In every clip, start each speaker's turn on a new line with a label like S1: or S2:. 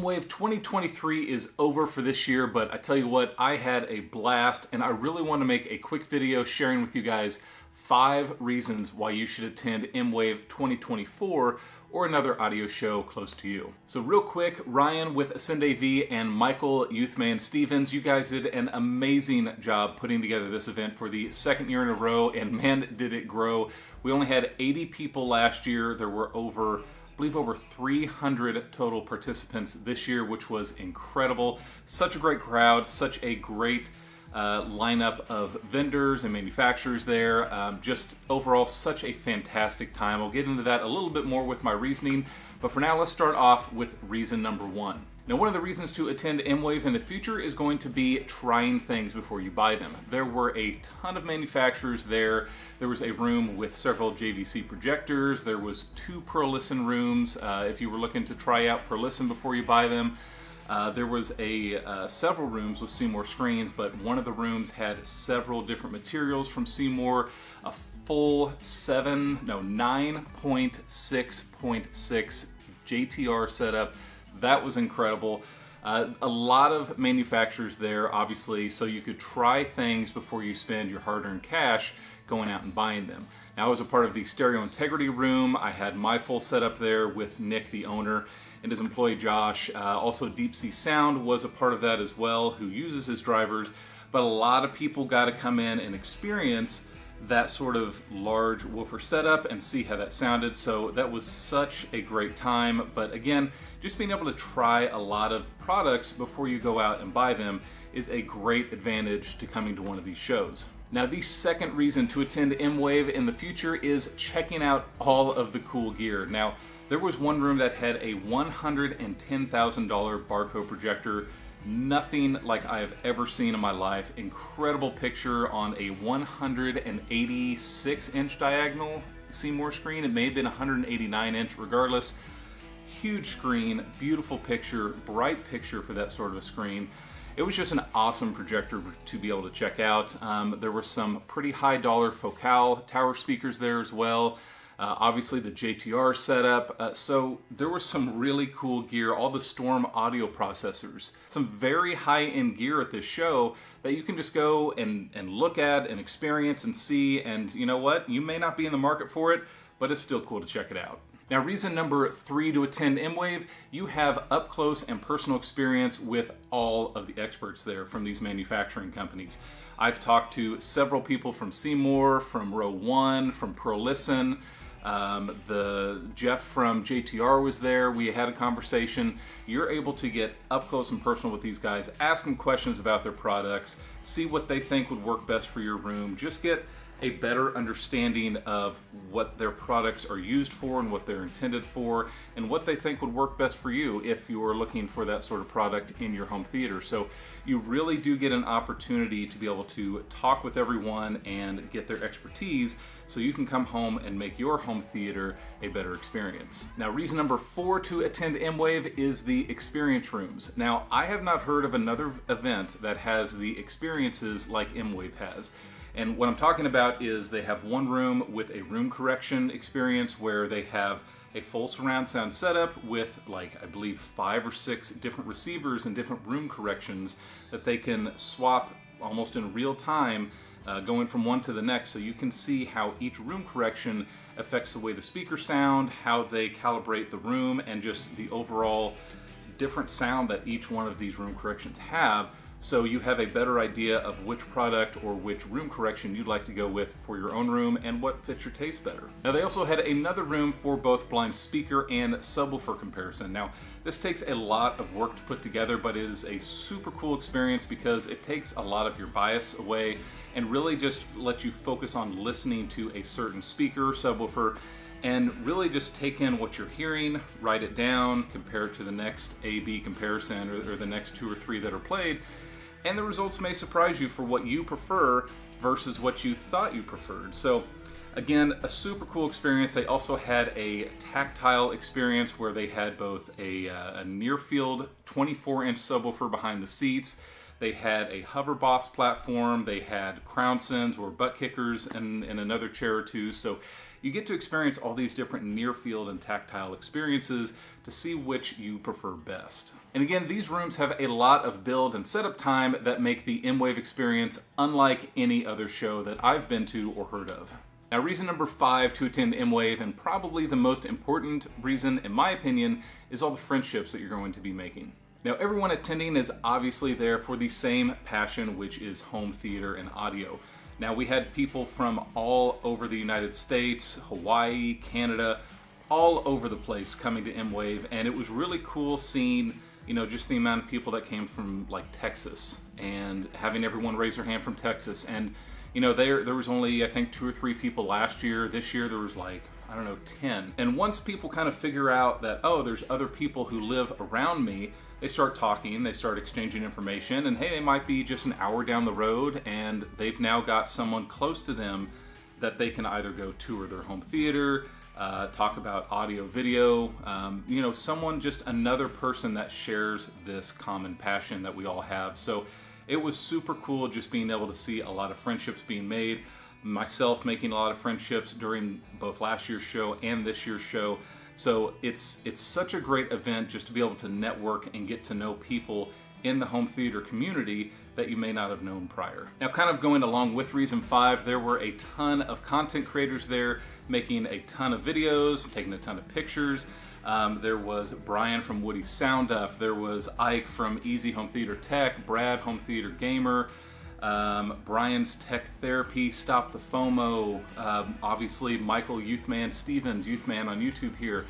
S1: MWAVE 2023 is over for this year, but I tell you what, I had a blast, and I really want to make a quick video sharing with you guys 5 reasons why you should attend MWAVE 2024 or another audio show close to you. So real quick, Ryan with Ascend AV and Michael Youthman Stevens, you guys did an amazing job putting together this event for the 2nd year in a row, and man, did it grow. We only had 80 people last year. There were over 300 total participants this year, which was incredible. Such a great crowd, such a great lineup of vendors and manufacturers there. Just overall, such a fantastic time. I'll get into that a little bit more with my reasoning, but for now, let's start off with reason number 1. Now, one of the reasons to attend MWAVE in the future is going to be trying things before you buy them. There were a ton of manufacturers there. There was a room with several JVC projectors. There was 2 ProListen rooms if you were looking to try out ProListen before you buy them. There was several rooms with Seymour screens, but one of the rooms had several different materials from Seymour, a full 9.6.6 JTR setup. That was incredible. A lot of manufacturers there, obviously, so you could try things before you spend your hard-earned cash going out and buying them. Now, I was a part of the Stereo Integrity room. I had my full setup there with Nick, the owner, and his employee Josh. Also, Deep Sea Sound was a part of that as well, who uses his drivers. But a lot of people got to come in and experience that sort of large woofer setup and see how that sounded. So that was such a great time. But again, just being able to try a lot of products before you go out and buy them is a great advantage to coming to one of these shows. Now, the second reason to attend MWAVE in the future is checking out all of the cool gear. Now, there was one room that had a $110,000 Barco projector. Nothing like I have ever seen in my life. Incredible picture on a 186-inch diagonal Seymour screen. It may have been 189-inch, regardless. Huge screen, beautiful picture, bright picture for that sort of a screen. It was just an awesome projector to be able to check out. There were some pretty high dollar Focal tower speakers there as well. Obviously the JTR setup, so there was some really cool gear, all the Storm audio processors, some very high-end gear at this show that you can just go and look at and experience and see, and you know what, you may not be in the market for it, but it's still cool to check it out. Now, reason number 3 to attend MWAVE, you have up close and personal experience with all of the experts there from these manufacturing companies. I've talked to several people from Seymour, from Row 1, from ProListen. The Jeff from JTR was there. We had a conversation. You're able to get up close and personal with these guys, ask them questions about their products, see what they think would work best for your room, just get a better understanding of what their products are used for and what they're intended for and what they think would work best for you if you are looking for that sort of product in your home theater. So you really do get an opportunity to be able to talk with everyone and get their expertise so you can come home and make your home theater a better experience. Now, reason number 4 to attend MWAVE is the experience rooms. Now, I have not heard of another event that has the experiences like MWAVE has. And what I'm talking about is they have one room with a room correction experience where they have a full surround sound setup with, like, I believe 5 or 6 different receivers and different room corrections that they can swap almost in real time, going from one to the next, so you can see how each room correction affects the way the speakers sound, how they calibrate the room, and just the overall different sound that each one of these room corrections have. So you have a better idea of which product or which room correction you'd like to go with for your own room and what fits your taste better. Now, they also had another room for both blind speaker and subwoofer comparison. Now, this takes a lot of work to put together, but it is a super cool experience because it takes a lot of your bias away and really just lets you focus on listening to a certain speaker, subwoofer, and really just take in what you're hearing, write it down, compare it to the next A-B comparison or the next 2 or 3 that are played, and the results may surprise you for what you prefer versus what you thought you preferred. So again, a super cool experience. They also had a tactile experience where they had both a near field 24-inch subwoofer behind the seats. They had a hover boss platform. They had crown sends or butt kickers in another chair or two. So you get to experience all these different near field and tactile experiences to see which you prefer best. And again, these rooms have a lot of build and setup time that make the MWAVE experience unlike any other show that I've been to or heard of. Now, reason number 5 to attend MWAVE, and probably the most important reason in my opinion, is all the friendships that you're going to be making. Now, everyone attending is obviously there for the same passion, which is home theater and audio. Now, we had people from all over the United States, Hawaii, Canada, all over the place coming to MWAVE, and it was really cool seeing, just the amount of people that came from like Texas, and having everyone raise their hand from Texas. And there was only, I think, 2 or 3 people last year. This year there was like, I don't know, 10. And once people kind of figure out that, oh, there's other people who live around me, they start talking, they start exchanging information, and hey, they might be just an hour down the road and they've now got someone close to them that they can either go tour their home theater, talk about audio, video, someone, just another person that shares this common passion that we all have. So it was super cool just being able to see a lot of friendships being made. Myself making a lot of friendships during both last year's show and this year's show. So it's such a great event just to be able to network and get to know people in the home theater community that you may not have known prior. Now, kind of going along with reason 5, there were a ton of content creators there making a ton of videos, taking a ton of pictures. There was Brian from Woody Sound Up, there was Ike from Easy Home Theater Tech, Brad Home Theater Gamer, Brian's Tech Therapy, Stop the FOMO, obviously Michael Youthman Stevens, Youthman on YouTube here,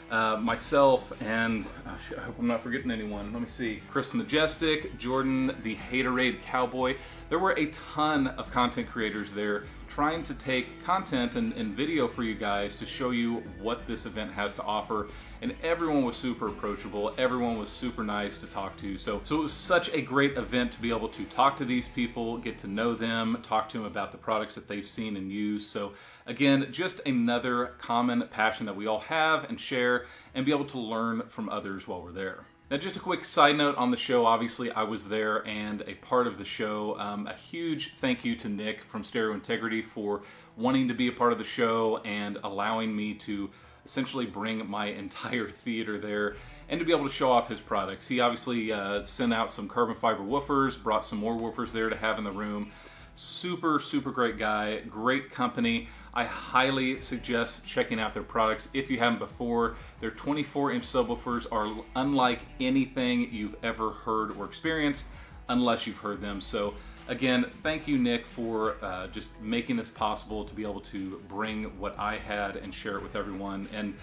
S1: myself, and I hope I'm not forgetting anyone. Let me see. Chris Majestic, Jordan the Haterade Cowboy. There were a ton of content creators there trying to take content and video for you guys to show you what this event has to offer. And everyone was super approachable. Everyone was super nice to talk to. So it was such a great event to be able to talk to these people, get to know them, talk to them about the products that they've seen and used. So again, just another common passion that we all have and share, and be able to learn from others while we're there. Now, just a quick side note on the show. Obviously, I was there and a part of the show. A huge thank you to Nick from Stereo Integrity for wanting to be a part of the show and allowing me to essentially bring my entire theater there and to be able to show off his products. He obviously sent out some carbon fiber woofers, brought some more woofers there to have in the room. Super, super great guy, great company. I highly suggest checking out their products if you haven't before. Their 24-inch subwoofers are unlike anything you've ever heard or experienced, unless you've heard them. So again, thank you, Nick, for just making this possible to be able to bring what I had and share it with everyone. And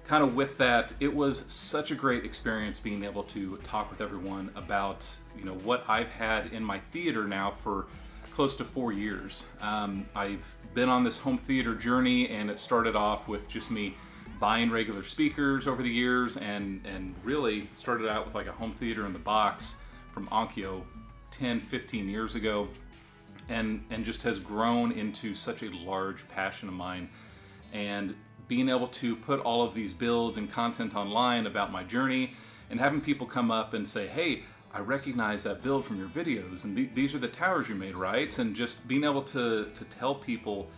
S1: kind of with that, it was such a great experience being able to talk with everyone about what I've had in my theater now for close to 4 years. I've been on this home theater journey, and it started off with just me buying regular speakers over the years, and really started out with like a home theater in the box from Onkyo 10-15 years ago, and just has grown into such a large passion of mine. And being able to put all of these builds and content online about my journey, and having people come up and say, hey, I recognize that build from your videos, and these are the towers you made, right? And just being able to tell people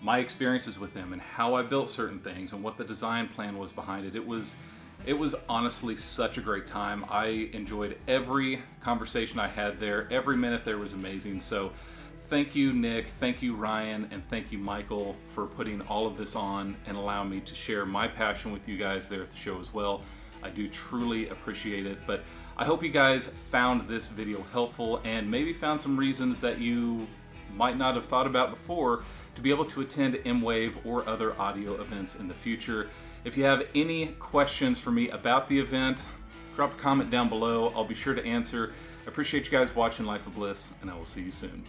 S1: my experiences with them and how I built certain things and what the design plan was behind it. It was honestly such a great time. I enjoyed every conversation I had there. Every minute there was amazing. So thank you, Nick, thank you, Ryan, and thank you, Michael, for putting all of this on and allowing me to share my passion with you guys there at the show as well. I do truly appreciate it. But I hope you guys found this video helpful and maybe found some reasons that you might not have thought about before to be able to attend MWAVE or other audio events in the future. If you have any questions for me about the event, drop a comment down below. I'll be sure to answer. I appreciate you guys watching Life of Bliss, and I will see you soon.